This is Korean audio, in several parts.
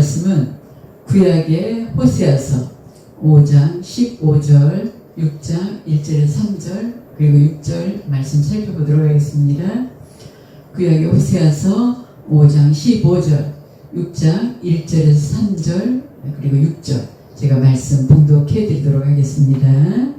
말씀은 구약의 호세아서 5장 15절, 6장 1절에서 3절, 그리고 6절 말씀 살펴보도록 하겠습니다. 구약의 호세아서 5장 15절, 6장 1절에서 3절, 그리고 6절 제가 말씀 봉독해 드리도록 하겠습니다.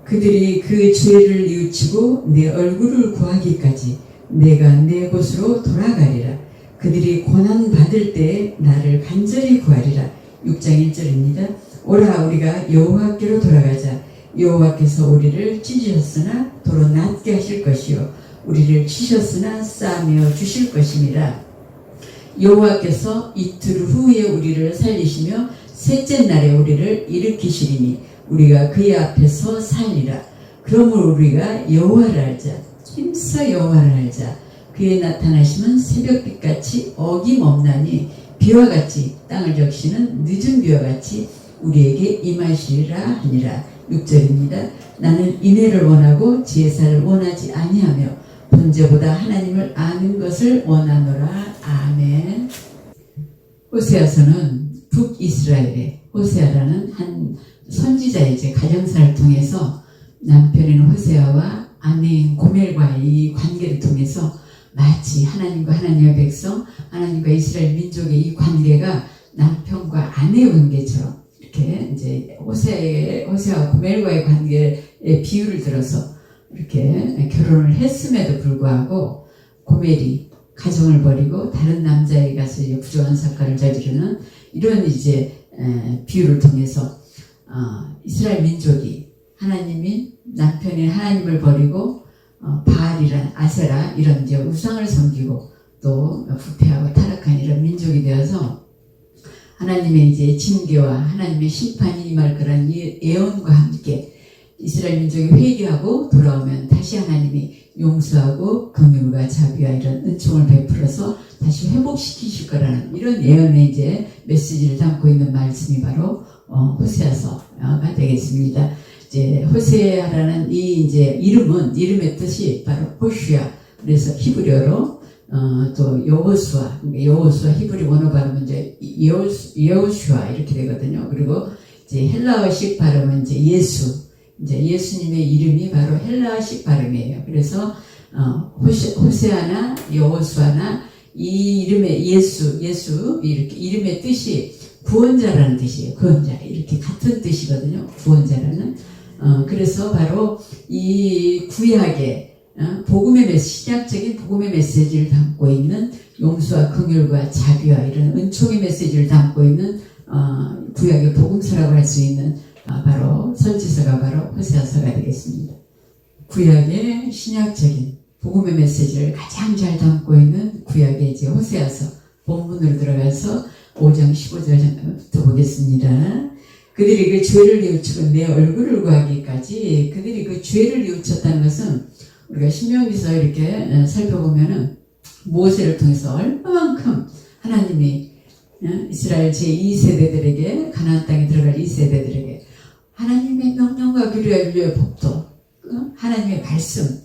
그들이 그 죄를 뉘우치고 내 얼굴을 구하기까지 내가 내 곳으로 돌아가리라. 그들이 고난받을 때 나를 간절히 구하리라. 6장 1절입니다. 오라 우리가 여호와께로 돌아가자. 여호와께서 우리를 찢으셨으나 도로 낫게 하실 것이요 우리를 치셨으나 싸매어 주실 것임이라. 여호와께서 이틀 후에 우리를 살리시며 셋째 날에 우리를 일으키시리니 우리가 그의 앞에서 살리라. 그러므로 우리가 여호와를 알자. 힘써 여호와를 알자. 그의 나타나심은 새벽빛같이 어김없나니 비와 같이 땅을 적시는 늦은 비와 같이 우리에게 임하시리라 하니라. 6절입니다. 나는 인애를 원하고 제사를 원하지 아니하며 번제보다 하나님을 아는 것을 원하노라. 아멘. 호세아서는 북이스라엘의 호세아라는 한 선지자의 가정사를 통해서 남편인 호세아와 아내인 고멜과의 이 관계를 통해서 마치 하나님과 하나님의 백성, 하나님과 이스라엘 민족의 이 관계가 남편과 아내의 관계처럼 이렇게 이제 호세아와 고멜과의 관계의 비유를 들어서 이렇게 결혼을 했음에도 불구하고 고멜이 가정을 버리고 다른 남자에게 가서 부정한 사건을 저지르는 이런 이제 비유를 통해서 이스라엘 민족이 하나님이 남편인 하나님을 버리고 바알이란 아세라 이런 이제 우상을 섬기고 또 부패하고 타락한 이런 민족이 되어서 하나님의 이제 징계와 하나님의 심판이 임할 거란 예언과 함께 이스라엘 민족이 회개하고 돌아오면 다시 하나님이 용서하고 긍휼과 자비와 이런 은총을 베풀어서 다시 회복시키실 거라는 이런 예언의 이제 메시지를 담고 있는 말씀이 바로 호세아서가 되겠습니다. 이제 호세아라는 이 이제 이름의 뜻이 바로 호슈아, 그래서 히브리어로 또 여호수아, 여호수아 히브리 원어 발음은 이제 여호슈아 이렇게 되거든요. 그리고 이제 헬라어식 발음은 이제 이제 예수님의 이름이 바로 헬라식 발음이에요. 그래서 호세아나 여호수아나 이 이름의 예수 이렇게 이름의 뜻이 구원자라는 뜻이에요. 구원자 이렇게 같은 뜻이거든요. 구원자라는 그래서 바로 이 구약의 신약적인 복음의 메시지를 담고 있는 용서와 긍휼과 자비와 이런 은총의 메시지를 담고 있는 구약의 복음서라고 할 수 있는 바로 선지서가 바로 호세아서가 되겠습니다. 구약의 신약적인 복음의 메시지를 가장 잘 담고 있는 구약의 이제 호세아서 본문으로 들어가서 5장 15절부터 보겠습니다. 그들이 그 죄를 뉘우치고 내 얼굴을 구하기까지 그들이 그 죄를 뉘우쳤다는 것은 우리가 신명기서 이렇게 살펴보면은 모세를 통해서 얼마만큼 하나님이 이스라엘 제2세대들에게 가나안 땅에 들어갈 2세대들에게 하나님의 명령과 규례와 윤례의 법도 하나님의 말씀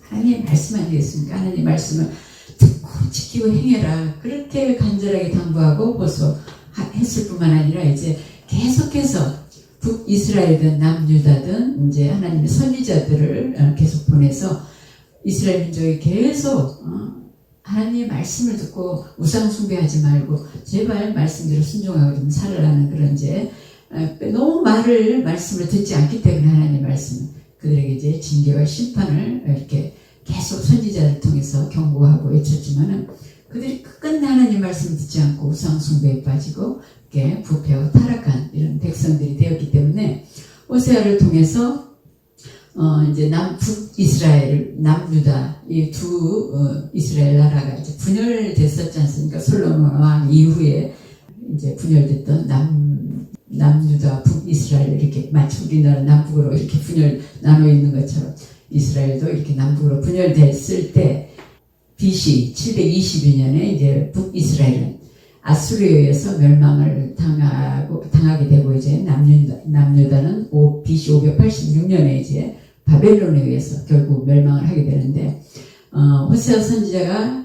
아니겠습니까? 하나님의 말씀을 듣고 지키고 행해라 그렇게 간절하게 당부하고 보소했을 뿐만 아니라 이제 계속해서 북이스라엘든 남유다든 이제 하나님의 선지자들을 계속 보내서 이스라엘 민족이 계속 하나님의 말씀을 듣고 우상 숭배하지 말고 제발 말씀대로 순종하고 좀 살아라는 그런 이제 너무 말씀을 듣지 않기 때문에 하나님의 말씀은 그들에게 이제 징계와 심판을 이렇게 계속 선지자를 통해서 경고하고 외쳤지만은 그들이 끝까지 하나님 말씀을 듣지 않고 우상 숭배에 빠지고 이렇게 부패하고 타락한 이런 백성들이 되었기 때문에 호세아를 통해서 이제 북이스라엘, 남유다 이 두 이스라엘 나라가 이제 분열됐었지 않습니까? 솔로몬 왕 이후에 이제 분열됐던 남유다, 북이스라엘 이렇게 마치 우리나라 남북으로 이렇게 분열 나눠 있는 것처럼 이스라엘도 이렇게 남북으로 분열됐을 때 BC 722년에 이제 북이스라엘은 아수르에 의해서 멸망을 당하게 되고 이제 남유다는 BC 586년에 이제 바벨론에 의해서 결국 멸망을 하게 되는데 호세아 선지자가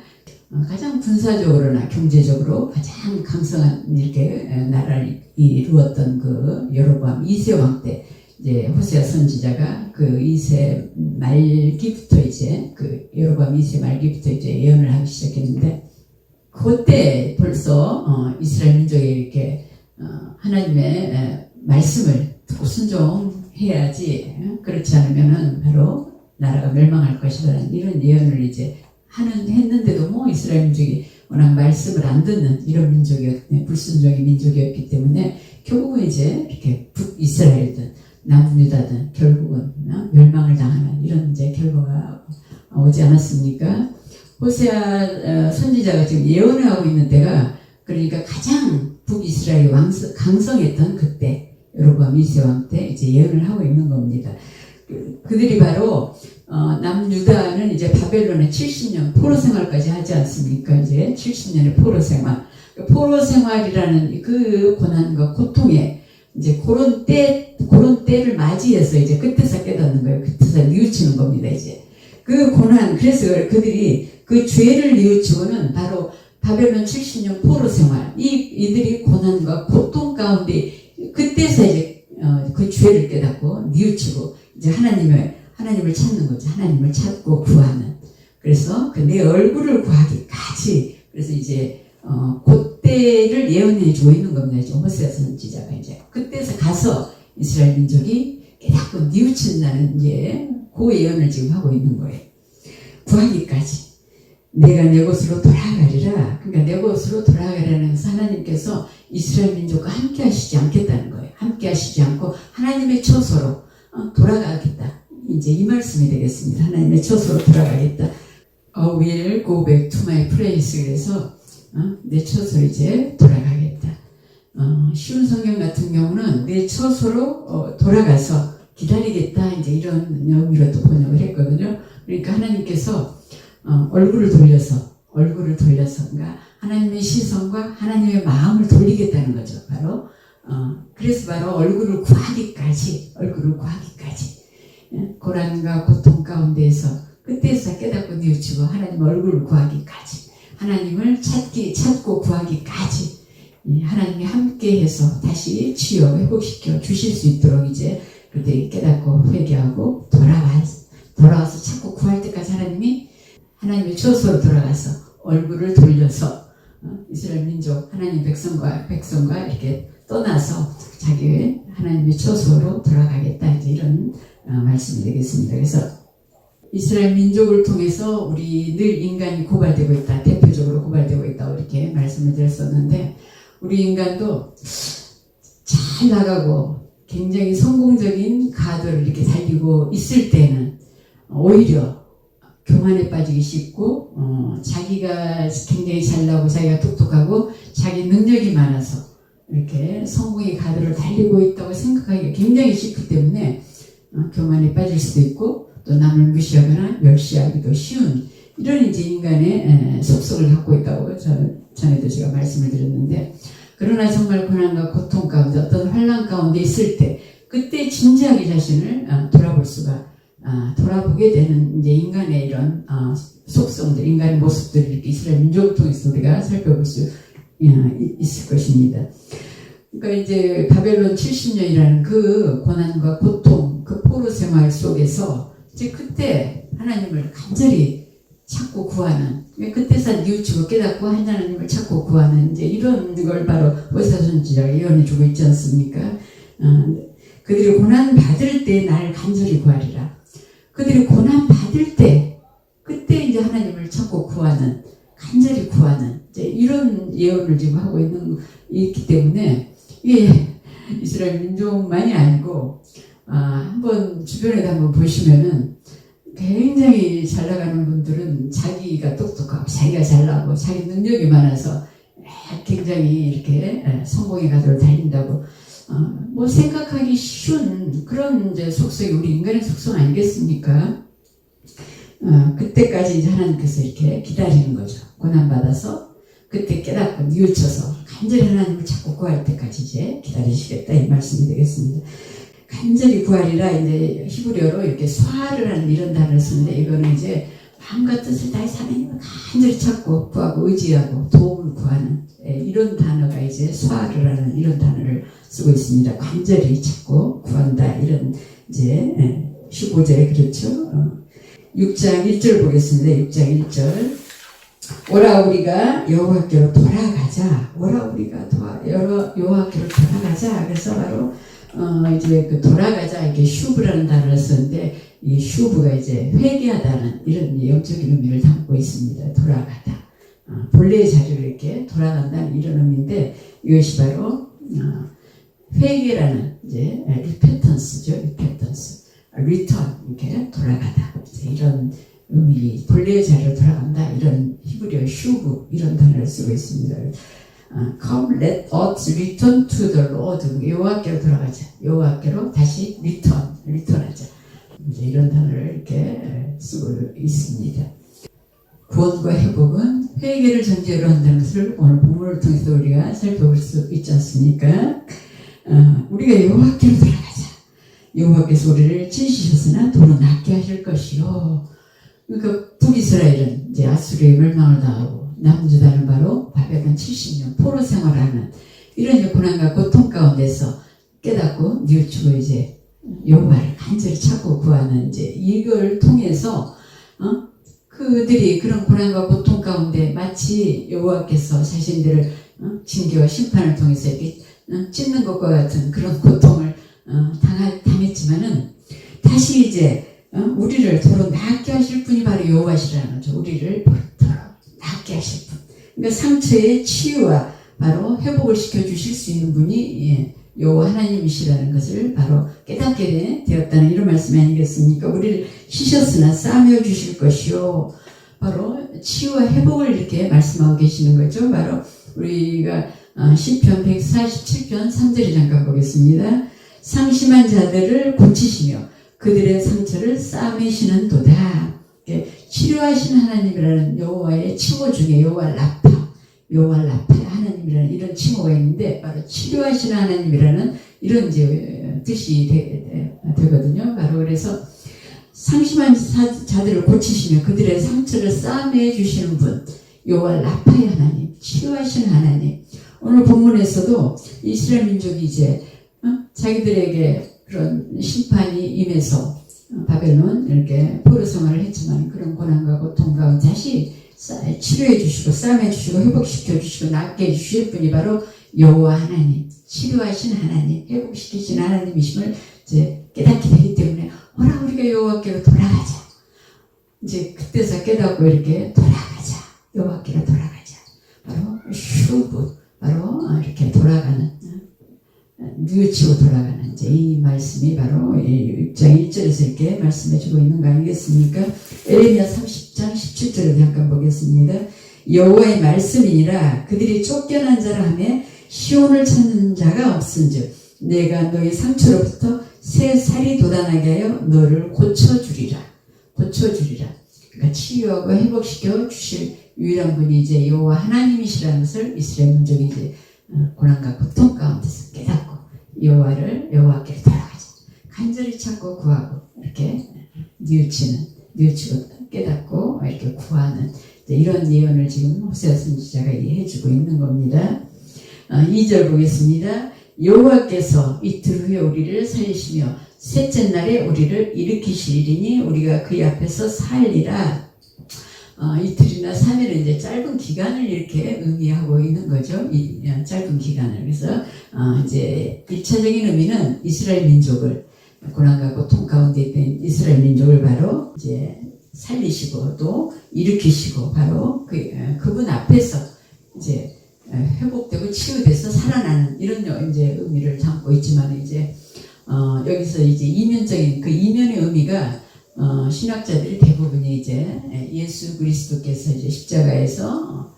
가장 군사적으로나 경제적으로 가장 강성한 이렇게 나라를 이루었던 그 여로보암 2세 왕 때 이제 호세아 선지자가 그 2세 말기부터 이제 그 여로보암 2세 말기부터 이제 예언을 하기 시작했는데, 그때 벌써 이스라엘 민족이 이렇게 하나님의 말씀을 듣고 순종해야지, 그렇지 않으면은 바로 나라가 멸망할 것이라는 이런 예언을 이제 했는데도 뭐 이스라엘 민족이 워낙 말씀을 안 듣는 이런 민족이었기, 불순종의 민족이었기 때문에 결국은 이제 이렇게 북이스라엘든 남유다든 결국은 멸망을 당하는 이런 이제 결과가 오지 않았습니까? 호세아 선지자가 지금 예언을 하고 있는 때가, 그러니까 가장 북이스라엘이 강성했던 그때 여로보암 2세 왕 때 이제 예언을 하고 있는 겁니다. 그들이 바로 남유다는 이제 바벨론의 70년 포로 생활까지 하지 않습니까? 이제 70년의 포로 생활. 포로 생활이라는 그 고난과 고통에 이제 그런 때를 맞이해서 이제 끝에서 깨닫는 거예요. 끝에서 뉘우치는 겁니다, 이제. 그 고난, 그래서 그들이 그 죄를 뉘우치고는 바로 바벨론 70년 포로 생활, 이들이 고난과 고통 가운데 그때서 이제 그 죄를 깨닫고 뉘우치고 이제 하나님을 찾는 거죠. 하나님을 찾고 구하는. 그래서 그 내 얼굴을 구하기까지, 그래서 이제 그때를 예언해 주고 있는 겁니다. 이제 호세아 선지자가 이제 그때서 가서 이스라엘 민족이 깨닫고 뉘우친다는 이제 그 예언을 지금 하고 있는 거예요. 구하기까지. 내가 내 곳으로 돌아가리라. 그러니까 내 곳으로 돌아가리라는 것은 하나님께서 이스라엘 민족과 함께 하시지 않겠다는 거예요. 함께 하시지 않고 하나님의 처소로 돌아가겠다. 이제 이 말씀이 되겠습니다. 하나님의 처소로 돌아가겠다. I will go back to my place. 그래서 내 처소로 이제 돌아가겠다. 쉬운 성경 같은 경우는 내 처소로 돌아가서 기다리겠다. 이제 이런 의미로 또 번역을 했거든요. 그러니까 하나님께서 얼굴을 돌려서, 그러니까 하나님의 시선과 하나님의 마음을 돌리겠다는 거죠. 바로 그래서 바로 얼굴을 구하기까지, 고난과 고통 가운데에서 그때서 깨닫고 뉘우치고 하나님 얼굴을 구하기까지, 하나님을 찾고 구하기까지, 하나님이 함께해서 다시 치유 회복시켜 주실 수 있도록 이제 그때 깨닫고 회개하고 돌아와서 찾고 구할 때까지 하나님의 처소로 돌아가서 얼굴을 돌려서 이스라엘 민족, 하나님 백성과 이렇게 떠나서 자기 하나님의 처소로 돌아가겠다. 이제 이런 말씀이 되겠습니다. 그래서 이스라엘 민족을 통해서 우리 늘 인간이 고발되고 있다. 대표적으로 고발되고 있다고 이렇게 말씀을 드렸었는데, 우리 인간도 잘 나가고 굉장히 성공적인 가도를 이렇게 달리고 있을 때는 오히려 교만에 빠지기 쉽고, 자기가 굉장히 잘나고 자기가 똑똑하고 자기 능력이 많아서 이렇게 성공의 가도를 달리고 있다고 생각하기가 굉장히 쉽기 때문에 교만에 빠질 수도 있고, 또 남을 무시하거나 멸시하기도 쉬운 이런 이제 인간의 속성을 갖고 있다고 전에도 제가 말씀을 드렸는데, 그러나 정말 고난과 고통 가운데 어떤 환난 가운데 있을 때 그때 진지하게 자신을 돌아보게 되는 이제 인간의 이런 속성들, 인간의 모습들을 이렇게 이스라엘 민족을 통해서 우리가 살펴볼 수 있을 것입니다. 그러니까 이제 바벨론 70년이라는 그 고난과 고통, 그 포로 생활 속에서 이제 그때 하나님을 간절히 찾고 구하는, 그때서 뉘우치고 깨닫고 하나님을 찾고 구하는 이제 이런 걸 바로 호세아 선지자가 예언해 주고 있지 않습니까? 그들이 고난 받을 때 나를 간절히 구하리라. 그들이 고난 받을 때 그때 이제 하나님을 찾고 구하는, 간절히 구하는 이제 이런 예언을 지금 하고 있기 때문에, 이게 이스라엘 민족만이 아니고 한번 주변에도 한번 보시면은 굉장히 잘 나가는 분들은 자기가 똑똑하고 자기가 잘나고 자기 능력이 많아서 굉장히 이렇게 성공의 가도를 달린다고 뭐 생각하기 쉬운 그런 이제 속성이 우리 인간의 속성 아니겠습니까? 그때까지 이제 하나님께서 이렇게 기다리는 거죠. 고난받아서 그때 깨닫고 뉘우쳐서 간절히 하나님을 찾고 구할 때까지 이제 기다리시겠다, 이 말씀이 되겠습니다. 간절히 구하리라, 이제 히브리어로 이렇게 수하를 하는 이런 단어를 쓰는데, 이거는 이제 마음과 뜻을 다해서 하나님을 간절히 찾고 구하고 의지하고 도움을 구하는 이런 단어가 이제 수아르라는 이런 단어를 쓰고 있습니다. 간절히 찾고 구한다 이런 이제 15절에 그렇죠. 6장 1절 보겠습니다. 6장 1절 오라 우리가 여호와께로 돌아가자. 오라 우리가 여호와께로 돌아가자. 그래서 바로 이제 그 돌아가자 이게 슈브라는 단어를 썼는데 이 슈브가 이제 회개하다는 이런 영적인 의미를 담고 있습니다. 돌아가다. 본래의 자리로 이렇게 돌아간다는 이런 의미인데 이것이 바로 회개라는 이제 리펜턴스죠. 리펜턴스. 리턴 이렇게 돌아가다. 이제 이런 의미 본래의 자리로 돌아간다. 이런 히브리어 슈브 이런 단어를 쓰고 있습니다. Come let us return to the Lord. 여호와께로 돌아가자. 여호와께로 다시 리턴하자. 이제 이런 단어를 이렇게 쓰고 있습니다. 구원과 회복은 회개를 전제로 한다는 것을 오늘 본문을 통해서 우리가 살펴볼 수 있지 않습니까? 우리가 여호와께로 돌아가자. 여호와께서 우리를 찢으셨으나 도로 낫게 하실 것이요. 그러니까 북이스라엘은 이제 아수르의 멸망을 당하고 남유다는 바로 바벨론 70년 포로 생활하는 이런 고난과 고통 가운데서 깨닫고 뉘우치고 이제 여호와를 간절히 찾고 구하는 이제 이걸 통해서 그들이 그런 고난과 고통 가운데 마치 여호와께서 자신들을 징계와 심판을 통해서 이렇게 찢는 것과 같은 그런 고통을 당했지만은 다시 이제 우리를 도로 낫게 하실 분이 바로 여호와시라는 거죠. 우리를 도로 낫게 하실 분. 그러니까 상처의 치유와 바로 회복을 시켜주실 수 있는 분이 여호와 하나님이시라는 것을 바로 깨닫게 되었다는 이런 말씀이 아니겠습니까? 우리를 씻었으나 싸매어 주실 것이요. 바로 치유와 회복을 이렇게 말씀하고 계시는 거죠. 바로 우리가 시편 147편 3절을 잠깐 보겠습니다. 상심한 자들을 고치시며 그들의 상처를 싸매시는 도다. 치료하시는 하나님이라는 여호와의 칭호 중에 여호와 라파 하나님이라는 이런 칭호가 있는데 바로 치료하시는 하나님이라는 이런 이제 뜻이 되거든요. 바로 그래서 상심한 자들을 고치시며 그들의 상처를 싸매 주시는 분 여호와 라파의 하나님, 치료하시는 하나님. 오늘 본문에서도 이스라엘 민족이 이제 자기들에게 그런 심판이 임해서 바벨론 이렇게 포로 생활을 했지만 그런 고난과 고통 가운데 다시 치료해 주시고 싸매 주시고 회복시켜 주시고 낫게 해 주실 분이 바로 여호와 하나님, 치료하신 하나님, 회복시키신 하나님이심을 이제 깨닫게 되기 때문에 오라 우리가 여호와께로 돌아가자. 이제 그때서 깨닫고 이렇게 돌아가자. 여호와께로 돌아가자. 바로 슈브, 바로 이렇게 돌아가는 뉘우치고 돌아가는 이제 이 말씀이 바로 6장 1절에서 이렇게 말씀해주고 있는 거 아니겠습니까? 에레미야 30장 17절을 잠깐 보겠습니다. 여호와의 말씀이니라 그들이 쫓겨난 자라 하며 시온을 찾는 자가 없은즉 내가 너희 상처로부터 새 살이 돋아나게 하여 너를 고쳐주리라. 그러니까 치유하고 회복시켜 주실 유일한 분이 이제 여호와 하나님이시라는 것을 이스라엘 민족이 이제 고난과 고통 가운데서 깨닫고 여호와께로 돌아가자. 간절히 찾고 구하고 이렇게 뉘우치고 깨닫고 이렇게 구하는 이런 예언을 지금 호세아 선지자가 해주고 있는 겁니다. 2절 보겠습니다. 여호와께서 이틀 후에 우리를 살리시며 셋째 날에 우리를 일으키시리니 우리가 그의 앞에서 살리라. 이틀이나 3일은 이제 짧은 기간을 이렇게 의미하고 있는 거죠. 이 짧은 기간을. 그래서 이제 1차적인 의미는 이스라엘 민족을 고난과 고통 가운데 있던 이스라엘 민족을 바로 이제 살리시고 또 일으키시고 바로 그분 앞에서 이제 회복되고 치유돼서 살아나는 이런 이제 의미를 담고 있지만 이제 여기서 이제 이면적인 그 이면의 의미가 신학자들이 대부분이 이제 예수 그리스도께서 이제 십자가에서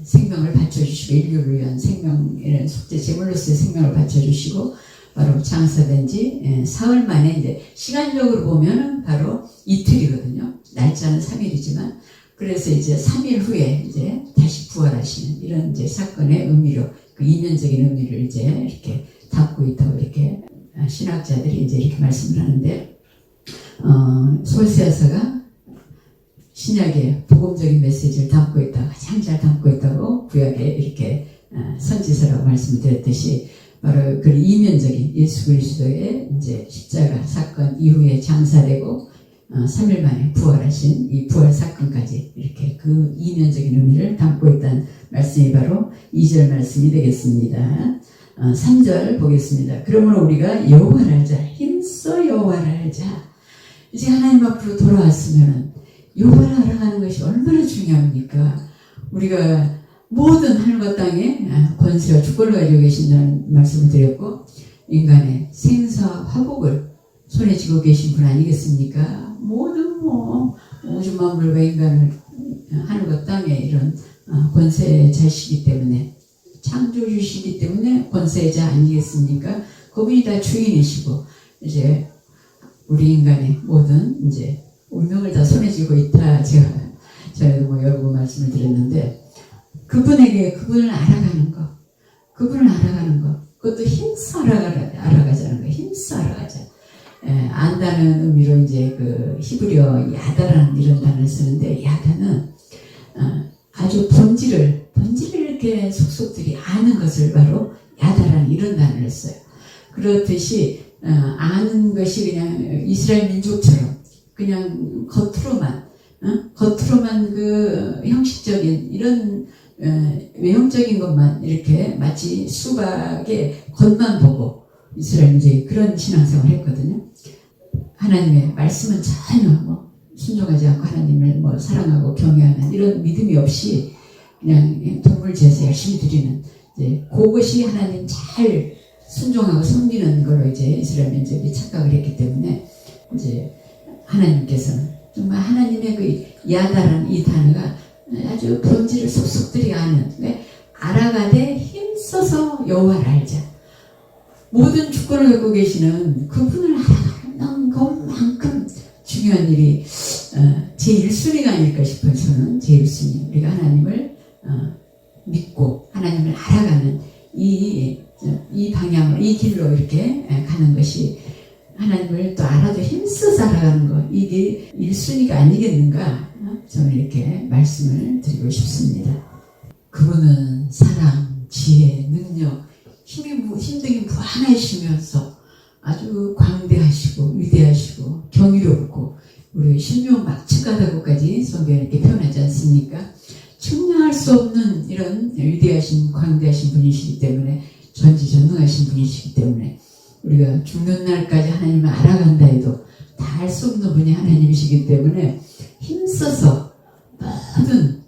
생명을 바쳐주시고 인류를 위한 생명이라는 속죄 제물로서의 생명을 바쳐주시고 바로 장사된 지 사흘 만에 이제 시간적으로 보면은 바로 이틀이거든요. 날짜는 3일이지만 그래서 이제 3일 후에 이제 다시 부활하시는 이런 이제 사건의 의미로 그 이면적인 의미를 이제 이렇게 담고 있다고 이렇게 신학자들이 이제 이렇게 말씀을 하는데 호세아서가 신약의 복음적인 메시지를 담고 있다, 가장 잘 담고 있다고 구약에 이렇게 선지서라고 말씀을 드렸듯이 바로 그 이면적인 예수 그리스도의 이제 십자가 사건 이후에 장사되고 3일 만에 부활하신 이 부활 사건까지 이렇게 그 이면적인 의미를 담고 있다는 말씀이 바로 2절 말씀이 되겠습니다. 3절 보겠습니다. 그러므로 우리가 여호와를 알자, 힘써 여호와를 알자. 이제 하나님 앞으로 돌아왔으면 여호와를 알아가는 것이 얼마나 중요합니까? 우리가 모든 하늘과 땅에 권세와 주권을 가지고 계신다는 말씀을 드렸고, 인간의 생사 화복을 손에 쥐고 계신 분 아니겠습니까? 모든 우주 만물과 인간을 하늘과 땅에 이런 권세의 자시기 때문에, 창조주시기 때문에 권세자 아니겠습니까? 그분이 다 주인이시고, 이제 우리 인간의 모든 이제 운명을 다 손에 쥐고 있다. 제가 전에도 여러 번 말씀을 드렸는데, 그분을 알아가는 것, 그것도 힘써 알아가자는 거예요. 힘써 알아가자. 안다는 의미로 이제 그 히브리어 야다라는 이런 단어를 쓰는데, 야다는 아주 본질을 이렇게 속속들이 아는 것을 바로 야다라는 이런 단어를 써요. 그렇듯이 아는 것이 그냥 이스라엘 민족처럼 그냥 겉으로만 그 형식적인 이런 외형적인 것만 이렇게 마치 수박의 겉만 보고 이스라엘 민족이 그런 신앙생활을 했거든요. 하나님의 말씀은 전혀 순종하지 않고 하나님을 사랑하고 경외하는 이런 믿음이 없이 그냥 동물 제사 열심히 드리는, 이제 그것이 하나님 잘 순종하고 섬기는 걸로 이제 이스라엘 민족이 착각을 했기 때문에, 이제 하나님께서는 정말 하나님의 그 야다라는 이 단어가 아주 본질을 속속들이 아는, 알아가되 힘써서 여호와를 알자. 모든 주권을 갖고 계시는 그분을 알아가는 것만큼 중요한 일이 제1순위가 아닐까 싶어요. 저는 제1순위. 우리가 하나님을 믿고 하나님을 알아가는 이 방향으로, 이 길로 이렇게 가는 것이, 하나님을 또 알아도 힘써서 알아가는 것, 이게 1순위가 아니겠는가, 저는 이렇게 말씀을 드리고 싶습니다. 그분은 사랑, 지혜, 능력, 힘등이 무한하시면서 아주 광대하시고 위대하시고 경이롭고, 우리 신명 막측하다고까지 성경에 이렇게 표현하지 않습니까? 측량할 수 없는 이런 위대하신 광대하신 분이시기 때문에, 전지전능하신 분이시기 때문에, 우리가 죽는 날까지 하나님을 알아간다 해도 다 알 수 없는 분이 하나님이시기 때문에, 힘써서 모든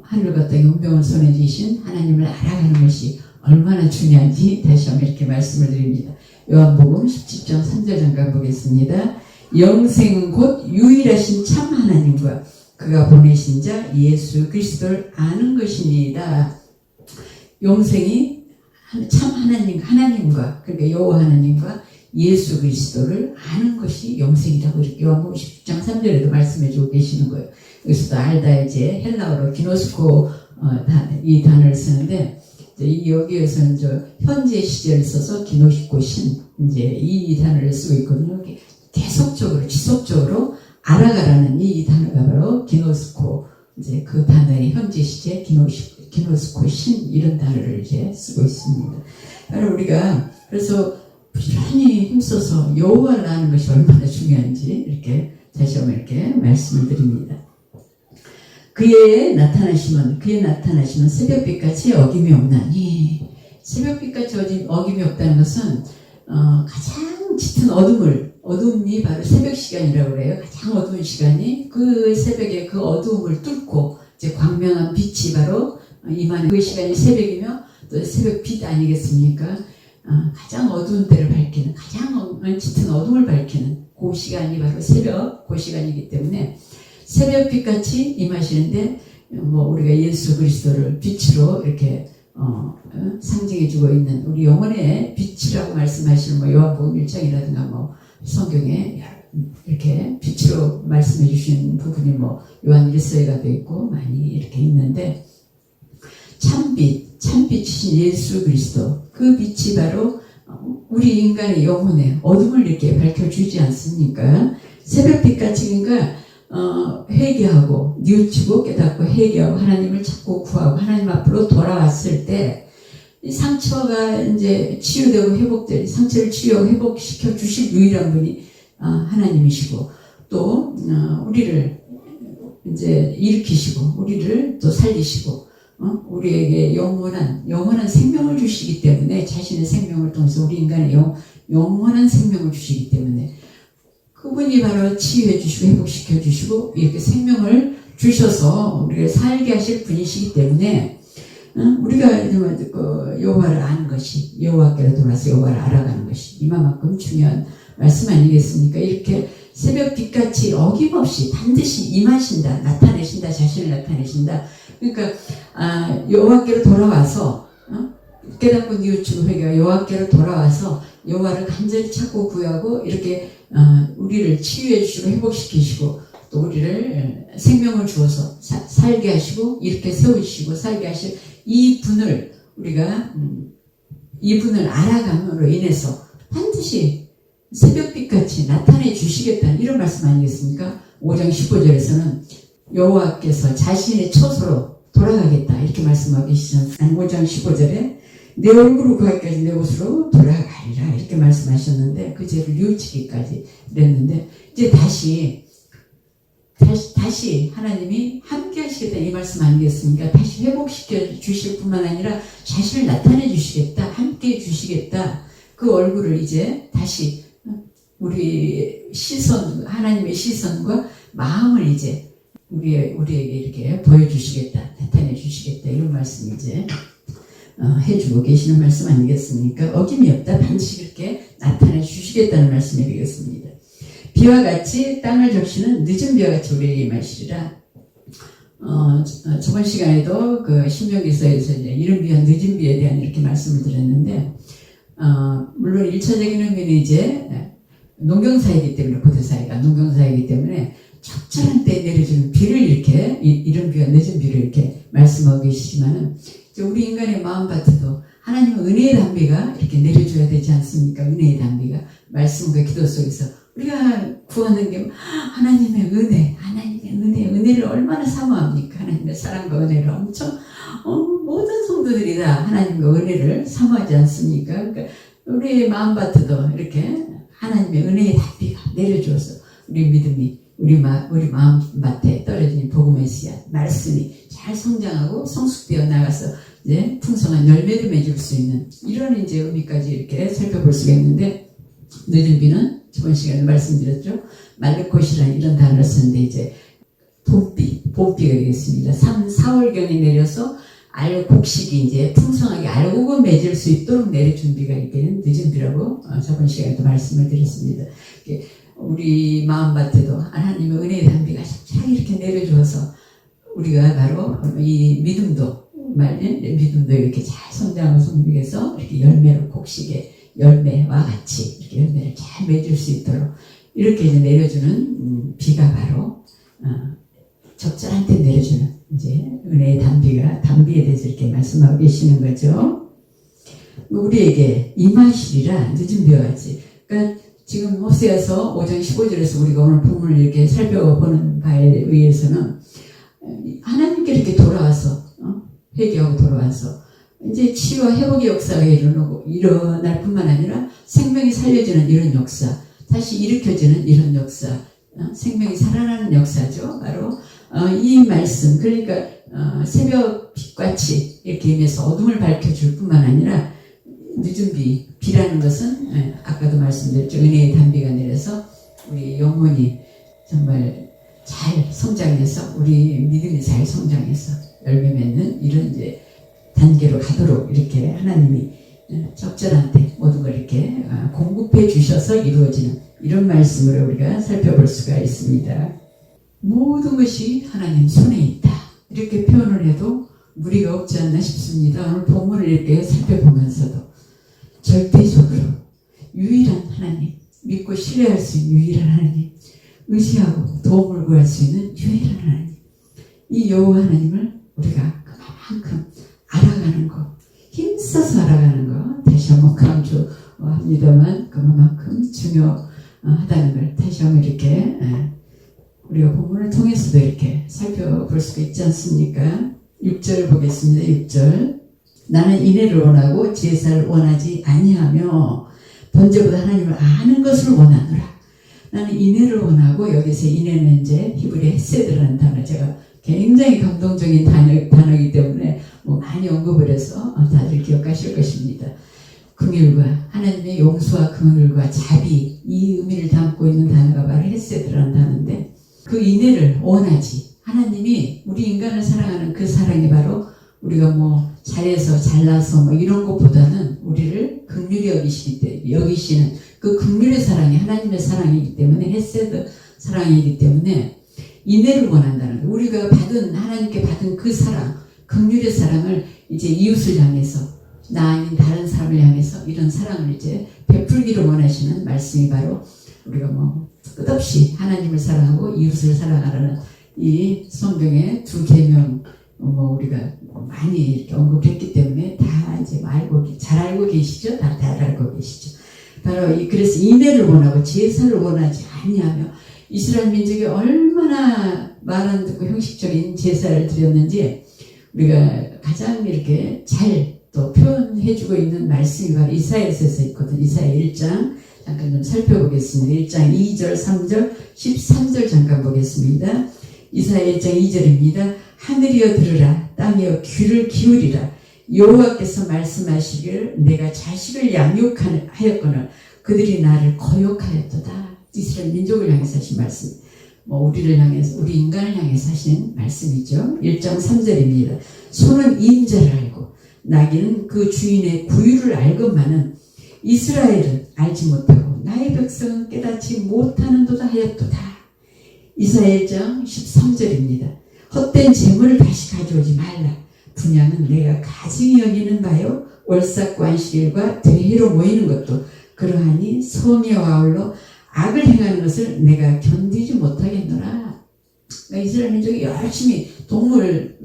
하늘과 땅의 운명을 손에 쥐신 하나님을 알아가는 것이 얼마나 중요한지 다시 한번 이렇게 말씀을 드립니다. 요한복음 17장 3절 잠깐 보겠습니다. 영생은 곧 유일하신 참 하나님과 그가 보내신 자 예수 그리스도를 아는 것이니이다. 영생이 참 하나님과, 그러니까 여호와 하나님과 예수 그리스도를 아는 것이 영생이라고 이렇게 요한복음 10장 3절에도 말씀해 주고 계시는 거예요. 여기서도 알다, 이제 헬라어로 기노스코 이 단어를 쓰는데, 여기에서는 현재 시제를 써서 기노스코 신, 이제 이 단어를 쓰고 있거든요. 계속적으로 지속적으로 알아가라는 이 단어가 바로 기노스코, 이제 그 단어의 현재 시제 기노스코 신, 이런 단어를 이제 쓰고 있습니다. 바로 우리가 그래서 부지런히 힘써서 여호와를 아는 것이 얼마나 중요한지 이렇게 다시 한번 이렇게 말씀을 드립니다. 그의 나타나시면 새벽빛같이 어김이 없나니. 새벽빛같이 어김이 없다는 것은 가장 짙은 어둠이 바로 새벽 시간이라고 그래요. 가장 어두운 시간이, 그 새벽에 그 어두움을 뚫고 이제 광명한 빛이 바로 임하는 그 시간이 새벽이며, 또 새벽 빛 아니겠습니까? 가장 어두운 때를 밝히는, 가장 짙은 어둠을 밝히는 그 시간이 바로 새벽, 그 시간이기 때문에 새벽빛같이 임하시는데, 우리가 예수 그리스도를 빛으로 이렇게 상징해주고 있는 우리 영혼의 빛이라고 말씀하시는 요한복음 1장이라든가 성경에 이렇게 빛으로 말씀해 주신 부분이 요한 1서에가 되어 있고 많이 이렇게 있는데, 참빛이신 예수 그리스도, 그 빛이 바로 우리 인간의 영혼의 어둠을 이렇게 밝혀주지 않습니까? 새벽빛같이, 그러니까 회개하고 뉘우치고 깨닫고 회개하고 하나님을 찾고 구하고 하나님 앞으로 돌아왔을 때 이 상처가 이제 치유되고 회복될 상처를 치유하고 회복시켜 주실 유일한 분이 하나님이시고 또 우리를 이제 일으키시고 우리를 또 살리시고 우리에게 영원한 생명을 주시기 때문에 자신의 생명을 통해서 우리 인간의 영원한 생명을 주시기 때문에 그분이 바로 치유해 주시고 회복시켜 주시고 이렇게 생명을 주셔서 우리를 살게 하실 분이시기 때문에 우리가 여호와를 아는 것이 여호와께로 돌아서 여호와를 알아가는 것이 이만큼 중요한 말씀 아니겠습니까? 이렇게 새벽 빛같이 어김없이 반드시 임하신다, 나타내신다, 자신을 나타내신다. 그러니까 여호와께로 돌아와서 깨닫고 뉘우치고 회개하고 여호와께로 돌아와서 여호와를 간절히 찾고 구하고 이렇게 우리를 치유해 주시고 회복시키시고 또 우리를 생명을 주어서 살게 하시고 이렇게 세우시고 살게 하실 이 분을 우리가 이분을 알아감으로 인해서 반드시 새벽빛같이 나타내 주시겠다는 이런 말씀 아니겠습니까? 5장 15절에서는 여호와께서 자신의 처소로 돌아가겠다 이렇게 말씀하고 계시잖아요. 5장 15절에 내 얼굴을 구하기까지 내 곳으로 돌아가리라 이렇게 말씀하셨는데 그 죄를 뉘우치기까지 그랬는데 이제 다시 하나님이 함께 하시겠다 이 말씀 아니겠습니까? 다시 회복시켜 주실 뿐만 아니라 자신을 나타내 주시겠다, 함께 해 주시겠다. 그 얼굴을 이제 다시 우리 하나님의 시선과 마음을 이제 우리에게 이렇게 보여주시겠다, 나타내 주시겠다 이런 말씀 이제 해주고 계시는 말씀 아니겠습니까? 어김이 없다, 반드시 이렇게 나타내 주시겠다는 말씀이 되겠습니다. 비와 같이 땅을 적시는 늦은 비와 같이 우리에게 임하시리라. 저번 시간에도 그 신명기서에서 이제 이른 비와 늦은 비에 대한 이렇게 말씀을 드렸는데, 물론 1차적인 의미는 이제 농경사이기 때문에, 고대사이가 농경사이기 때문에 적절한 때에 내려주는 비를 이렇게, 이른 비와 늦은 비를 이렇게 말씀하고 계시지만은, 우리 인간의 마음밭에도 하나님은 은혜의 단비가 이렇게 내려줘야 되지 않습니까? 은혜의 단비가. 말씀과 기도 속에서 우리가 구하는 게 하나님의 은혜를 얼마나 사모합니까? 하나님의 사랑과 은혜를 엄청 모든 성도들이 다 하나님과 은혜를 사모하지 않습니까? 그러니까 우리 마음밭에도 이렇게 하나님의 은혜의 단비가 내려줘서 우리 믿음이 우리 마음밭에 떨어진 복음의 씨앗 말씀이 잘 성장하고 성숙되어 나가서 이제 풍성한 열매를 맺을 수 있는 이런 이제 의미까지 이렇게 살펴볼 수가 있는데, 늦은 비는 저번 시간에 말씀드렸죠. 말르콧이라는 이런 단어를 쓰는데 이제 봄비가 되겠습니다. 3, 4월경에 내려서 곡식이 이제 풍성하게 알곡을 맺을 수 있도록 내려준 비가 이렇게 늦은 비라고 저번 시간에도 말씀을 드렸습니다. 우리 마음밭에도 하나님의 은혜의 단비가 잘 이렇게 내려줘서 우리가 바로 이 믿음도 이렇게 잘 성장하고 성육해서 이렇게 열매로 곡식의 열매와 같이 이렇게 열매를 잘 맺을 수 있도록 이렇게 이제 내려주는 비가 바로 적절한 때 내려주는 이제 은혜의 단비에 대해서 이렇게 말씀하고 계시는 거죠. 우리에게 임하시리라 늦은 비와 같이. 그러니까 지금 호세아서 5장 15절에서 우리가 오늘 본문을 이렇게 살펴보는 바에 의해서는 하나님께 이렇게 돌아와서 회개하고 돌아와서 이제 치유와 회복의 역사가 일어날 뿐만 아니라 생명이 살려지는 이런 역사, 다시 일으켜지는 이런 역사, 생명이 살아나는 역사죠. 바로 이 말씀, 그러니까 새벽 빛같이 이렇게 임해서 어둠을 밝혀줄 뿐만 아니라 늦은 비라는 것은 아까도 말씀드렸죠. 은혜의 단비가 내려서 우리 영혼이 정말 잘 성장해서 우리 믿음이 잘 성장해서 열매 맺는 이런 이제 단계로 가도록 이렇게 하나님이 적절한 때 모든 걸 이렇게 공급해 주셔서 이루어지는 이런 말씀으로 우리가 살펴볼 수가 있습니다. 모든 것이 하나님 손에 있다 이렇게 표현을 해도 무리가 없지 않나 싶습니다. 오늘 본문을 이렇게 살펴보면서도 절대적으로 유일한 하나님, 믿고 신뢰할 수 있는 유일한 하나님, 의지하고 도움을 구할 수 있는 유일한 하나님, 이 여호와 하나님을 우리가 그만큼 알아가는 것, 힘써서 알아가는 것 다시 한번 강조합니다만 그만큼 중요하다는 걸 다시 한번 이렇게 우리가 본문을 통해서도 이렇게 살펴볼 수가 있지 않습니까? 6절 보겠습니다. 6절. 나는 인애를 원하고 제사를 원하지 아니하며 번제보다 하나님을 아는 것을 원하노라. 나는 인애를 원하고, 여기서 인애는 이제 히브리 헤세드라는 단어, 제가 굉장히 감동적인 단어이기 때문에 많이 언급을 해서 다들 기억하실 것입니다. 긍휼과 하나님의 용서와 긍휼과 자비, 이 의미를 담고 있는 단어가 바로 헤세드라는 단어인데, 그 인애를 원하지, 하나님이 우리 인간을 사랑하는 그 사랑이 바로 우리가 잘해서 잘나서 이런 것보다는 우리를 긍휼히 여기시는 그 긍휼의 사랑이 하나님의 사랑이기 때문에, 헤세드 사랑이기 때문에 인애를 원한다는 거예요. 우리가 하나님께 받은 그 사랑, 긍휼의 사랑을 이제 이웃을 향해서, 나 아닌 다른 사람을 향해서 이런 사랑을 이제 베풀기를 원하시는 말씀이 바로 우리가 끝없이 하나님을 사랑하고 이웃을 사랑하라는 이 성경의 두 계명, 우리가 많이 이렇게 언급했기 때문에 다 이제 잘 알고 계시죠? 다 알고 계시죠? 바로 그래서 인애를 원하고 제사를 원하지 아니하며, 이스라엘 민족이 얼마나 말 안 듣고 형식적인 제사를 드렸는지 우리가 가장 이렇게 잘 또 표현해주고 있는 말씀이 바로 이사야서에 있거든. 이사야 1장 잠깐 좀 살펴보겠습니다. 1장 2절, 3절, 13절 잠깐 보겠습니다. 이사야 1장 2절입니다. 하늘이여 들으라, 땅이여 귀를 기울이라. 여호와께서 말씀하시기를 내가 자식을 양육하였거늘 그들이 나를 거역하였도다. 이스라엘 민족을 향해서 하신 말씀, 우리를 향해서, 우리 인간을 향해서 하신 말씀이죠. 1장 3절입니다. 소는 임자를 알고 나귀는 그 주인의 구유를 알건만은 이스라엘은 알지 못하고 나의 백성은 깨닫지 못하는도다 하였도다. 이사야 1장 13절입니다. 헛된 재물을 다시 가져오지 말라. 분양은 내가 가증히 여기는 바요, 월삭과 안식일과 대회로 모이는 것도 그러하니 성의와 아울러 악을 행하는 것을 내가 견디지 못하겠노라. 그러니까 이스라엘 민족이 열심히 동물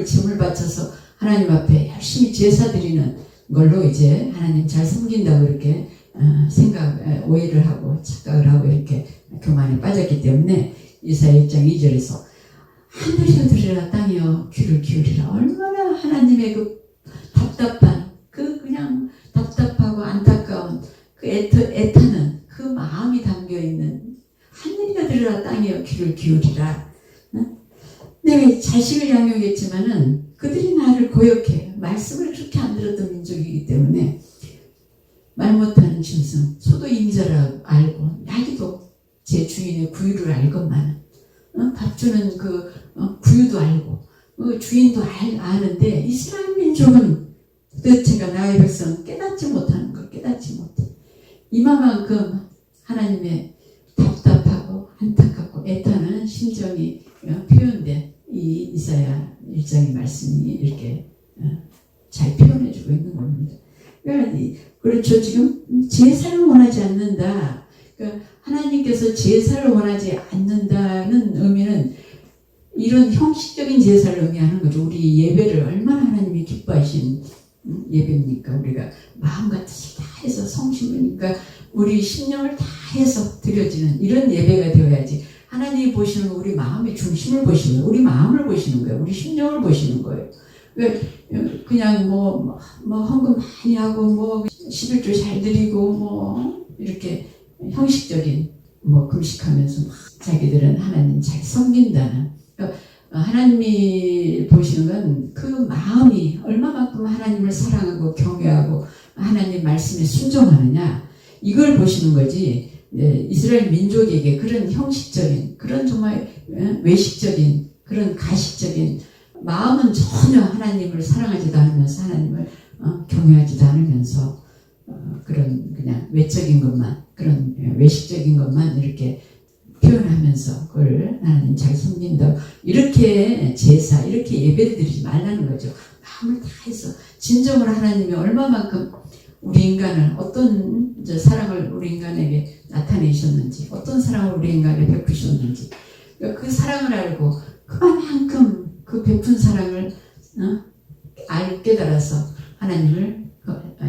제물 바쳐서 하나님 앞에 열심히 제사 드리는 걸로 이제 하나님 잘 섬긴다고 이렇게 오해를 하고 착각을 하고 이렇게 교만에 빠졌기 때문에 이사야 1장 2절에서 하늘이여 들으라, 땅이여 귀를 기울이라. 얼마나 하나님의 그 답답한, 그냥 답답하고 안타까운 그 애타는 그 마음이 담겨있는, 하늘이여 들으라, 땅이여 귀를 기울이라. 내가 자식을 양육했지만은 그들이 나를 거역해. 말씀을 그렇게 안 들었던 민족이기 때문에 말 못하는 짐승, 소도 임자라 알고 나귀도 제 주인의 구유를 알건만, 밥 주는 그 구유도 알고 주인도 아는데 이스라엘 민족은 제가 나의 백성은 깨닫지 못하는 걸 깨닫지 못해. 이만큼 하나님의 답답하고 안타깝고 애타는 심정이 표현된 이 이사야 1장의 말씀이 이렇게 잘 표현해주고 있는 겁니다. 그렇죠. 지금 제사를 원하지 않는다. 그러니까 하나님께서 제사를 원하지 않는다는 의미는 이런 형식적인 제사를 의미하는 거죠. 우리 예배를 얼마나 하나님이 기뻐하신 예배입니까? 우리가 마음과 뜻을 다 해서 성심이니까 우리 심령을 다 해서 드려지는 이런 예배가 되어야지. 하나님이 보시는 우리 마음의 중심을 보시는 거예요. 우리 마음을 보시는 거예요. 우리 심령을 보시는 거예요. 그냥 헌금 많이 하고 11조 잘 드리고 이렇게 형식적인 금식하면서 자기들은 하나님 잘 섬긴다는, 그러니까 하나님이 보시는 건 그 마음이 얼마만큼 하나님을 사랑하고 경외하고 하나님 말씀에 순종하느냐, 이걸 보시는 거지. 이스라엘 민족에게 그런 형식적인, 그런 정말 외식적인, 그런 가식적인 마음은 전혀 하나님을 사랑하지도 않으면서 하나님을 경외하지도 않으면서 그런 그냥 외적인 것만, 그런 외식적인 것만 이렇게 표현하면서 그걸 하나님 잘 섬긴다, 이렇게 제사, 이렇게 예배를 드리지 말라는 거죠. 마음을 다해서 진정으로 하나님이 얼마만큼 우리 인간을, 어떤 사랑을 우리 인간에게 나타내셨는지, 어떤 사랑을 우리 인간에 베푸셨는지, 그 사랑을 알고 그만큼 그 베푼 사랑을 깨달아서 하나님을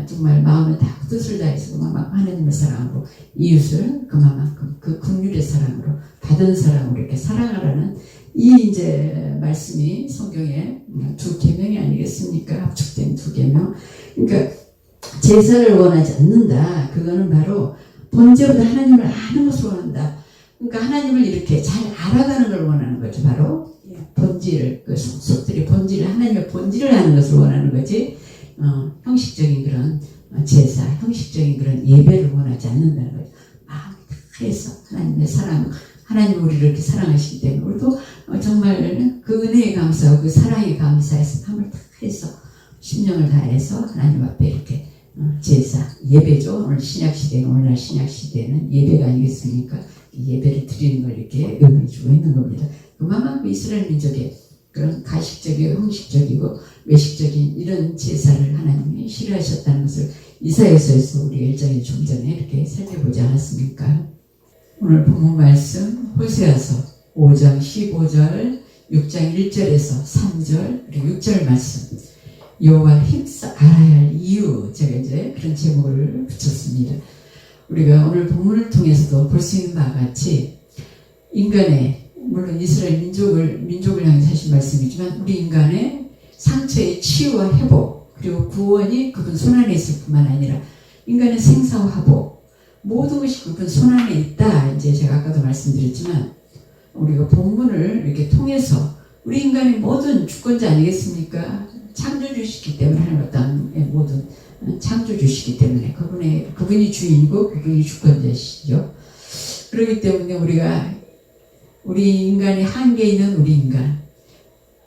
정말 마음을 다 뜻을 다해서 그만큼 하나님의 사랑으로 이웃을 그만큼 그 긍휼의 사랑으로 받은 사랑으로 이렇게 사랑하라는 이 이제 말씀이 성경에 두 계명이 아니겠습니까? 합축된 두 계명. 그러니까 제사를 원하지 않는다. 그거는 바로 번제보다 하나님을 아는 것을 원한다. 그러니까 하나님을 이렇게 잘 알아가는 걸 원하는 거죠. 바로 본질을, 그 속속들이 본질을, 하나님의 본질을 아는 것을 원하는 거지. 형식적인 그런 제사, 형식적인 그런 예배를 원하지 않는다는 거죠. 마음 다해서 하나님의 사랑, 하나님 우리를 이렇게 사랑하시기 때문에 우리도 정말 그 은혜에 감사하고 그 사랑에 감사해서 마음을 다해서 심령을 다해서 하나님 앞에 이렇게 제사, 예배죠. 오늘 신약시대는, 오늘날 신약시대는 예배가 아니겠습니까? 예배를 드리는 걸 이렇게 의미해 주고 있는 겁니다. 그만큼 이스라엘 민족의 그런 가식적이고 형식적이고 외식적인 이런 제사를 하나님이 싫어하셨다는 것을 이사야서에서 우리가 1장에 좀 전에 이렇게 살펴보지 않았습니까? 오늘 본문 말씀 호세아서 5장 15절, 6장 1절에서 3절, 그리고 6절 말씀 여호와를 힘써 알아야 할 이유, 제가 이제 그런 제목을 붙였습니다. 우리가 오늘 본문을 통해서도 볼 수 있는 바와 같이 인간의, 물론 이스라엘 민족을 향해서 하신 말씀이지만 우리 인간의 상처의 치유와 회복 그리고 구원이 그분 손안에 있을 뿐만 아니라 인간의 생사와 화복 모든 것이 그분 손안에 있다. 이제 제가 아까도 말씀드렸지만 우리가 본문을 이렇게 통해서 우리 인간의 모든 주권자 아니겠습니까? 창조주시기 때문에 하나님 땅의 모든 창조주시기 때문에 그분이 주인이고 그분이 주권자시죠. 그렇기 때문에 우리 인간의 한계 있는 우리 인간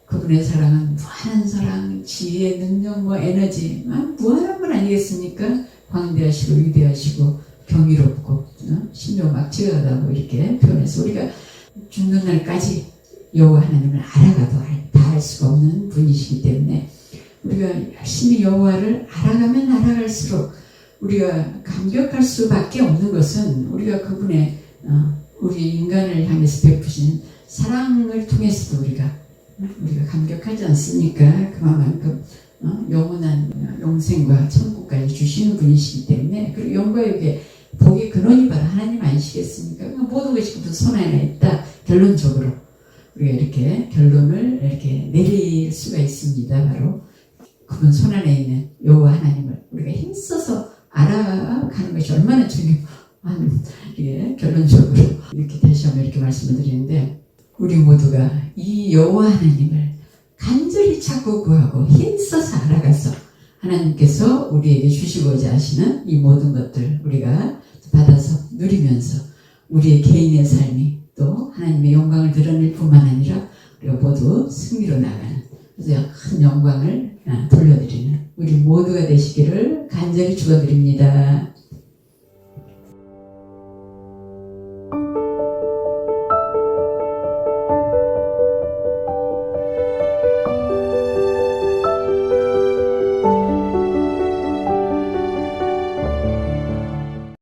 그분의 사랑은 무한한 사랑, 지혜, 능력, 에너지 무한한 분 아니겠습니까? 광대하시고 위대하시고 경이롭고 심령 막지가다고 이렇게 표현해서 우리가 죽는 날까지 여호와 하나님을 알아가도 다 알 수가 없는 분이시기 때문에 우리가 열심히 여호와를 알아가면 알아갈수록 우리가 감격할 수밖에 없는 것은 우리가 그분의 우리 인간을 향해서 베푸신 사랑을 통해서도 우리가 감격하지 않습니까? 그만큼 영원한 영생과 천국까지 주시는 분이시기 때문에 그리고 영광의 복의 근원이 바로 하나님 아니시겠습니까? 모든 것이 그분 손 안에 있다. 결론적으로 우리가 이렇게 결론을 이렇게 내릴 수가 있습니다. 바로 그분 손 안에 있는 여호와 하나님을 우리가 힘써서 알아가는 것이 얼마나 중요한 결론적으로 이렇게 다시 한번 이렇게 말씀을 드리는데 우리 모두가 이 여호와 하나님을 간절히 찾고 구하고 힘써서 알아가서 하나님께서 우리에게 주시고자 하시는 이 모든 것들 우리가 받아서 누리면서 우리의 개인의 삶이 또 하나님의 영광을 드러낼 뿐만 아니라 우리가 모두 승리로 나가는 그래서 큰 영광을 돌려드리는 우리 모두가 되시기를 간절히 축원드립니다.